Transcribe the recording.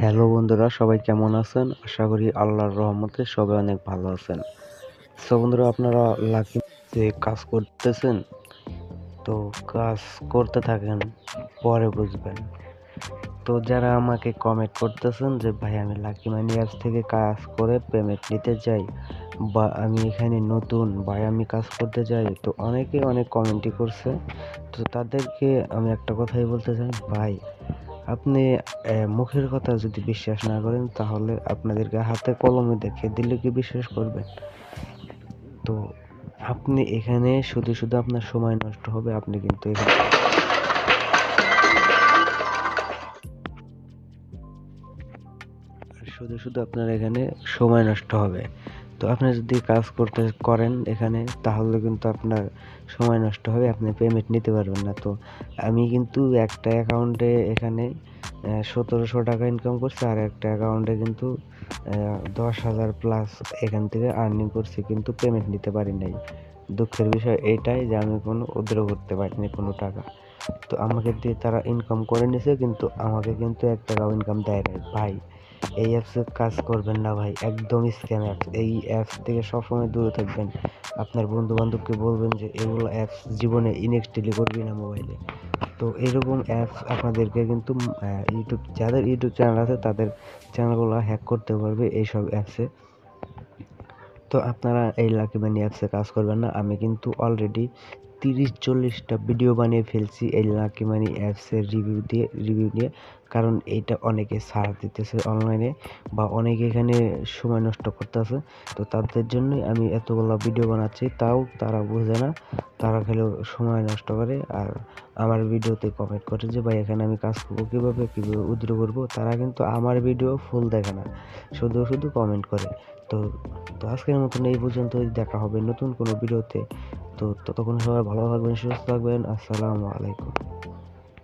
Hello বন্ধুরা, সবাই কেমন আছেন? আশা করি আল্লাহর রহমতে সবাই অনেক ভালো আছেন। সো বন্ধুরা, আপনারা লাকি যে কাজ করতেছেন, তো কাজ করতে থাকেন, পরে বুঝবেন। তো যারা আমাকে কমেন্ট করতেছেন যে ভাই আমি লাকি মানি অ্যাপস থেকে কাজ করে পেমেন্ট নিতে চাই, বা আমি এখানে নতুন, ভাই আমি কাজ করতে চাই, তো অনেকে অনেক কমেন্টই করছে। তো তাদেরকে আমি একটা কথাই বলতে চাই, ভাই আপনি মুখের কথা যদি বিশ্বাস না করেন, তাহলে আপনাদেরকে হাতে কলমে দেখিয়ে দিলে কি বিশ্বাস করবেন? তো আপনি এখানে শুধু শুধু আপনার সময় নষ্ট হবে। আপনি কিন্তু এখানে শুধু শুধু আপনার এখানে সময় নষ্ট হবে। তো আপনি যদি কাজ করেন এখানে, তাহলে কিন্তু আপনার সময় নষ্ট হবে, আপনি পেমেন্ট নিতে পারবেন না। তো আমি কিন্তু একটা অ্যাকাউন্টে এখানে 1700 টাকা ইনকাম করছি, আর একটা অ্যাকাউন্টে কিন্তু 10,000 প্লাস এখান থেকে আর্নিং করছি, কিন্তু পেমেন্ট নিতে পারি নাই। দুঃখের বিষয় এইটাই যে আমি কোনো উইথড্র করতে পারিনি কোনো টাকা। তো আমাকে দিয়ে তারা ইনকাম করে নিছে, কিন্তু আমাকে কিন্তু 1 টাকাও ইনকাম দেয় নাই ভাই। এই অ্যাপসে কাজ করবেন না ভাই, একদম স্ক্যাম অ্যাপস। এই অ্যাপস থেকে সবসময় দূরে থাকবেন। আপনার বন্ধু বান্ধবকে বলবেন যে এগুলো অ্যাপস জীবনে ইনস্টলই করবি না মোবাইলে। তো এরকম অ্যাপস আপনাদেরকে কিন্তু যাদের ইউটিউব চ্যানেল আছে তাদের চ্যানেলগুলো হ্যাক করতে পারবে এইসব অ্যাপসে। তো আপনারা এই লাকি মানি অ্যাপসে কাজ করবেন না। আমি কিন্তু অলরেডি 30-40টা ভিডিও বানিয়ে ফেলছি এই লাকি মানি অ্যাপসের রিভিউ নিয়ে। কারণ এইটা অনেকে ছাড় দিতেছে অনলাইনে, বা অনেকে এখানে সময় নষ্ট করতেছে। তো তাদের জন্যই আমি এতগুলো ভিডিও বানাচ্ছি, তাও তারা বোঝে না। তারা খালি সময় নষ্ট করে, আর আমার ভিডিওতে কমেন্ট করে যে ভাই এখানে আমি কাজ করবো কীভাবে উইথড্র করবো। তারা কিন্তু আমার ভিডিও ফুল দেখে না, শুধু শুধু কমেন্ট করে। তো তো আজকের মতন এই পর্যন্তই, দেখা হবে নতুন কোনো ভিডিওতে। তো ততক্ষণ সবাই ভালো থাকবেন, সুস্থ থাকবেন। আসসালামু আলাইকুম।